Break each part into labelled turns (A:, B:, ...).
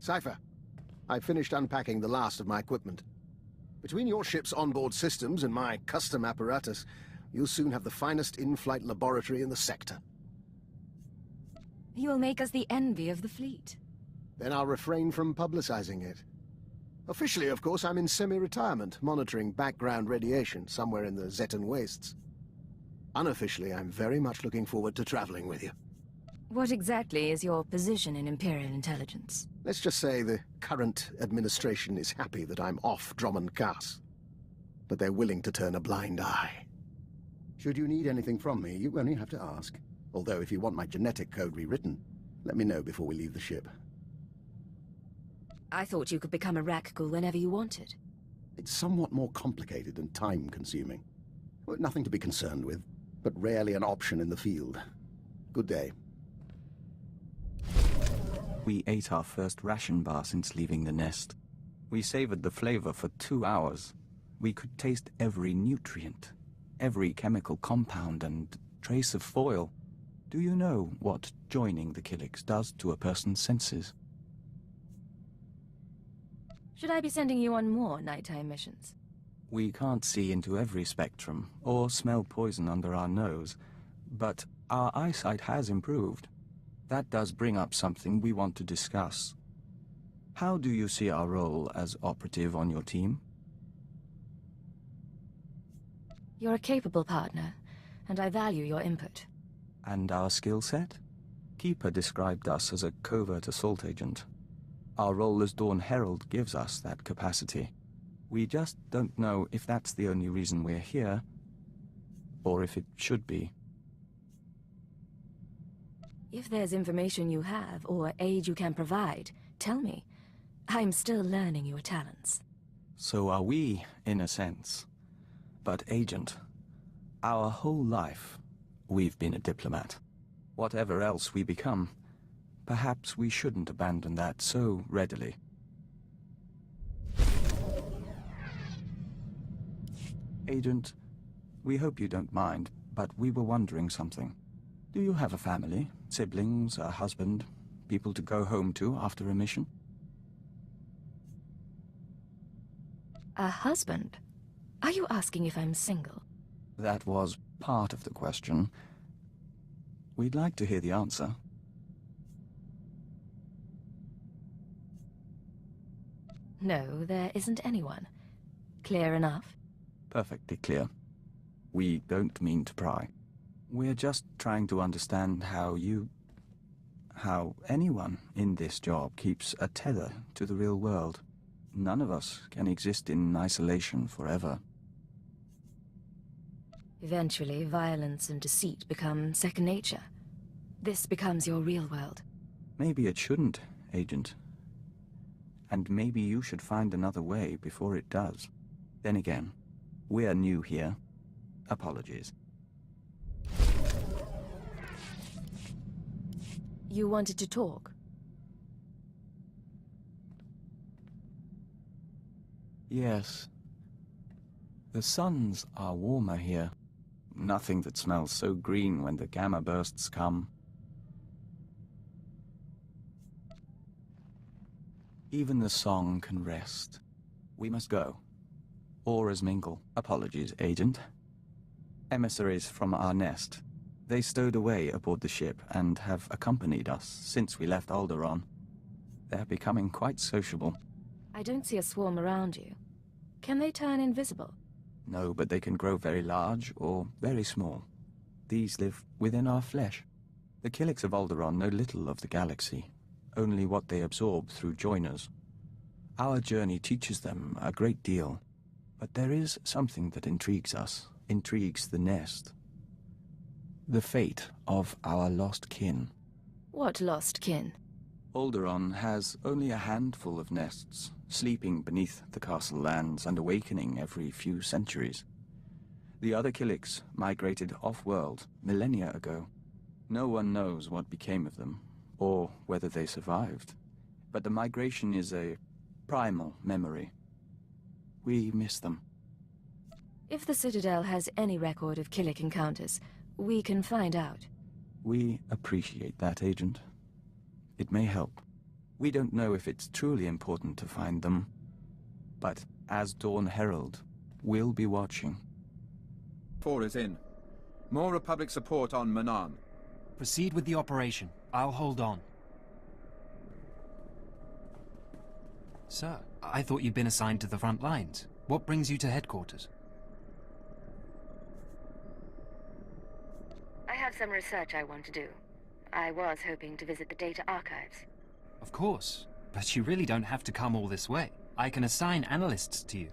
A: Cypher, I've finished unpacking the last of my equipment. Between your ship's onboard systems and my custom apparatus, you'll soon have the finest in-flight laboratory in the sector.
B: You will make us the envy of the fleet.
A: Then I'll refrain from publicizing it. Officially, of course, I'm in semi-retirement, monitoring background radiation somewhere in the Zetan wastes. Unofficially, I'm very much looking forward to traveling with you.
B: What exactly is your position in Imperial intelligence?
A: Let's just say the current administration is happy that I'm off Drummond Cass. But they're willing to turn a blind eye. Should you need anything from me, you only have to ask. Although if you want my genetic code rewritten, let me know before we leave the ship.
B: I thought you could become a Rakghoul whenever you wanted.
A: It's somewhat more complicated and time-consuming. Well, nothing to be concerned with, but rarely an option in the field. Good day.
C: We ate our first ration bar since leaving the nest. We savored the flavor for 2 hours. We could taste every nutrient, every chemical compound and trace of foil. Do you know what joining the Killiks does to a person's senses?
B: Should I be sending you on more nighttime missions?
C: We can't see into every spectrum, or smell poison under our nose, but our eyesight has improved. That does bring up something we want to discuss. How do you see our role as operative on your team?
B: You're a capable partner, and I value your input.
C: And our skill set? Keeper described us as a covert assault agent. Our role as Dawn Herald gives us that capacity. We just don't know if that's the only reason we're here, or if it should be.
B: If there's information you have, or aid you can provide, tell me. I'm still learning your talents.
C: So are we, in a sense. But Agent, our whole life, we've been a diplomat. Whatever else we become, perhaps we shouldn't abandon that so readily. Agent, we hope you don't mind, but we were wondering something. Do you have a family, siblings, a husband, people to go home to after a mission?
B: A husband? Are you asking if I'm single?
C: That was part of the question. We'd like to hear the answer.
B: No, there isn't anyone. Clear enough?
C: Perfectly clear. We don't mean to pry. We're just trying to understand how anyone in this job keeps a tether to the real world. None of us can exist in isolation forever.
B: Eventually, violence and deceit become second nature. This becomes your real world.
C: Maybe it shouldn't, Agent. And maybe you should find another way before it does. Then again, we're new here. Apologies.
B: You wanted to talk?
C: Yes. The suns are warmer here. Nothing that smells so green when the gamma bursts come. Even the song can rest. We must go. Auras mingle. Apologies, Agent. Emissaries from our nest. They stowed away aboard the ship and have accompanied us since we left Alderaan. They're becoming quite sociable.
B: I don't see a swarm around you. Can they turn invisible?
C: No, but they can grow very large or very small. These live within our flesh. The Killiks of Alderaan know little of the galaxy, only what they absorb through joiners. Our journey teaches them a great deal, but there is something that intrigues us, intrigues the nest. The fate of our lost kin.
B: What lost kin?
C: Alderaan has only a handful of nests, sleeping beneath the castle lands and awakening every few centuries. The other Killiks migrated off-world millennia ago. No one knows what became of them, or whether they survived. But the migration is a primal memory. We miss them.
B: If the Citadel has any record of Killik encounters, we can find out.
C: We appreciate that, Agent. It may help. We don't know if it's truly important to find them. But as Dawn Herald, we'll be watching.
D: 4 is in. More Republic support on Manan.
E: Proceed with the operation. I'll hold on. Sir, I thought you'd been assigned to the front lines. What brings you to headquarters?
B: I have some research I want to do. I was hoping to visit the data archives.
E: Of course, but you really don't have to come all this way. I can assign analysts to you.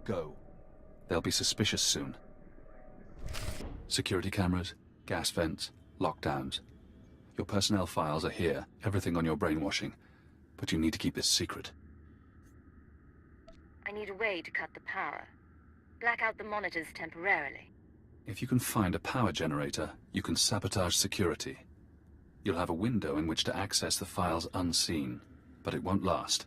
F: Go. They'll be suspicious soon. Security cameras, gas vents, lockdowns. Your personnel files are here, everything on your brainwashing. But you need to keep this secret.
B: I need a way to cut the power. Black out the monitors temporarily.
F: If you can find a power generator, you can sabotage security. You'll have a window in which to access the files unseen, but it won't last.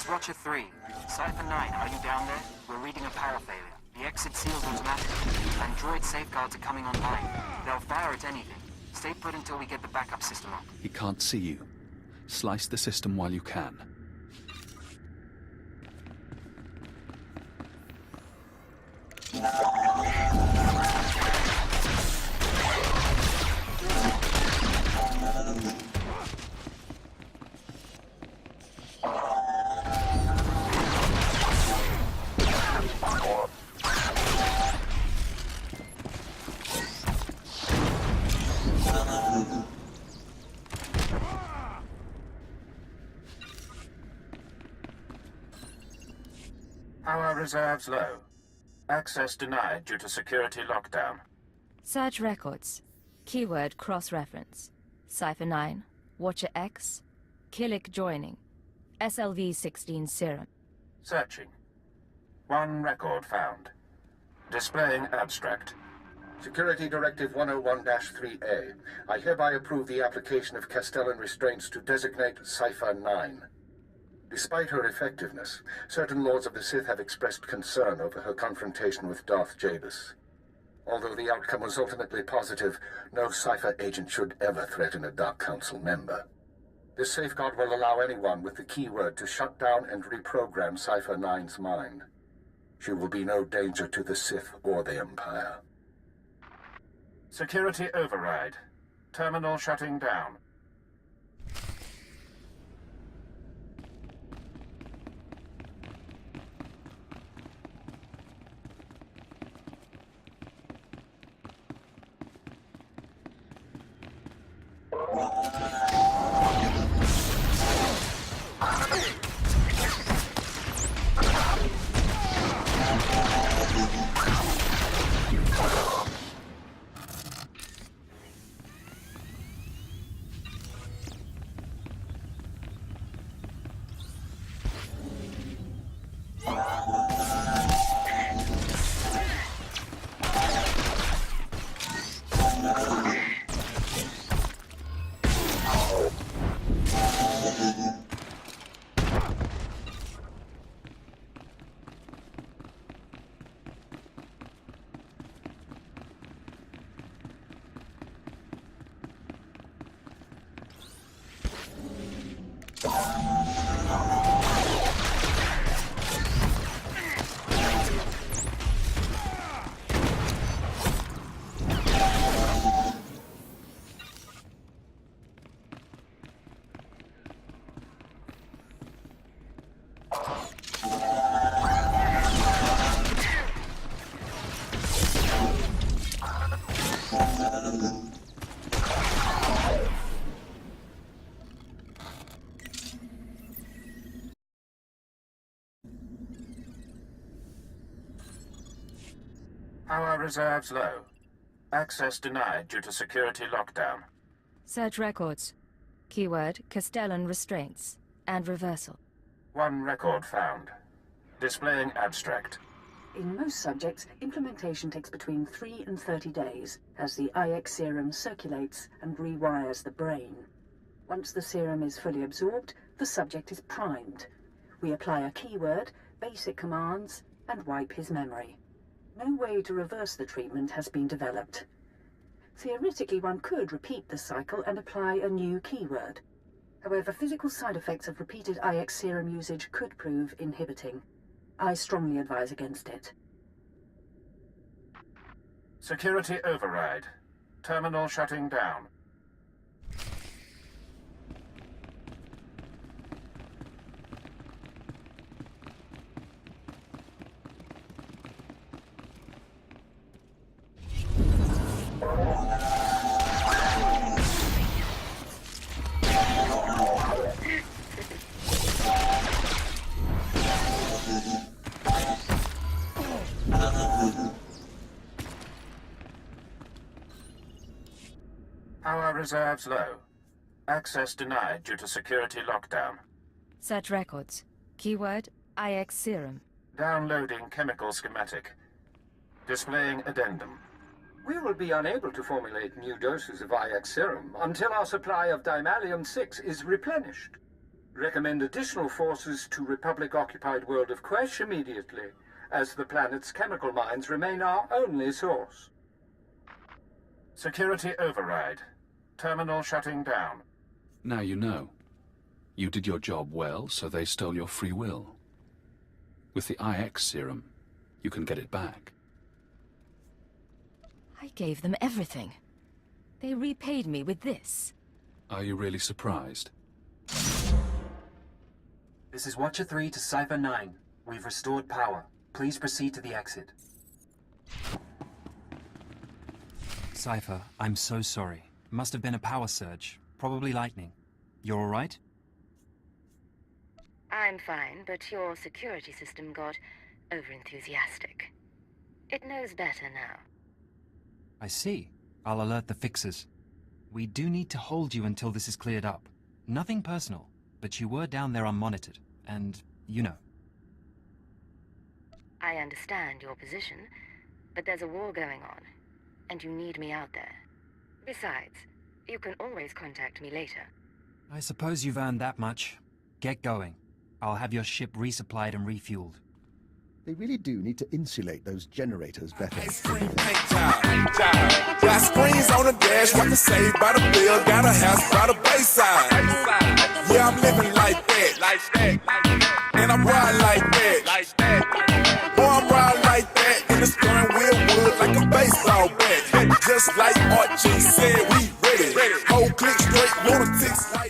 G: Watcher 3. Cypher 9, are you down there? We're reading a power failure. The exit sealed automatically. Android safeguards are coming online. They'll fire at anything. Stay put until we get the backup system up.
F: He can't see you. Slice the system while you can.
H: Power reserves low. Access denied due to security lockdown.
B: Search records. Keyword cross-reference. Cypher 9, Watcher X, Killick joining, SLV-16 serum.
H: Searching. One record found. Displaying abstract. Security Directive 101-3A. I hereby approve the application of Castellan restraints to designate Cypher 9. Despite her effectiveness, certain Lords of the Sith have expressed concern over her confrontation with Darth Jabus. Although the outcome was ultimately positive, no Cypher agent should ever threaten a Dark Council member. This safeguard will allow anyone with the keyword to shut down and reprogram Cypher 9's mind. She will be no danger to the Sith or the Empire. Security override. Terminal shutting down. Power reserves low. Access denied due to security lockdown.
B: Search records. Keyword, Castellan restraints. And reversal.
H: One record found. Displaying abstract.
I: In most subjects, implementation takes between 3 and 30 days, as the IX serum circulates and rewires the brain. Once the serum is fully absorbed, the subject is primed. We apply a keyword, basic commands, and wipe his memory. No way to reverse the treatment has been developed. Theoretically, one could repeat the cycle and apply a new keyword. However, physical side effects of repeated IX serum usage could prove inhibiting. I strongly advise against it.
H: Security override. Terminal shutting down. Power reserves low. Access denied due to security lockdown.
B: Search records. Keyword, IX serum.
H: Downloading chemical schematic. Displaying addendum.
J: We will be unable to formulate new doses of IX serum until our supply of Dimalium-6 is replenished. Recommend additional forces to Republic-occupied world of Quesh immediately, as the planet's chemical mines remain our only source.
H: Security override. Terminal shutting down.
F: Now you know. You did your job well, so they stole your free will. With the IX serum, you can get it back.
B: I gave them everything. They repaid me with this.
F: Are you really surprised?
G: This is Watcher 3 to Cypher 9. We've restored power. Please proceed to the exit.
E: Cypher, I'm so sorry. Must have been a power surge. Probably lightning. You're all right?
B: I'm fine, but your security system got overenthusiastic. It knows better now.
E: I see. I'll alert the fixers. We do need to hold you until this is cleared up. Nothing personal, but you were down there unmonitored, and you know.
B: I understand your position, but there's a war going on, and you need me out there. Besides, you can always contact me later.
E: I suppose you've earned that much. Get going. I'll have your ship resupplied and refueled.
A: They really do need to insulate those generators better.
K: Got screens on the dash, what to say by the bill, got a house by the bayside. Yeah, I'm living like that, and I'm riding like that. Boy, I'm riding like that, and the steering wheel wood like a baseball bat. Just like RG said, we ready. Whole click straight, lunatics like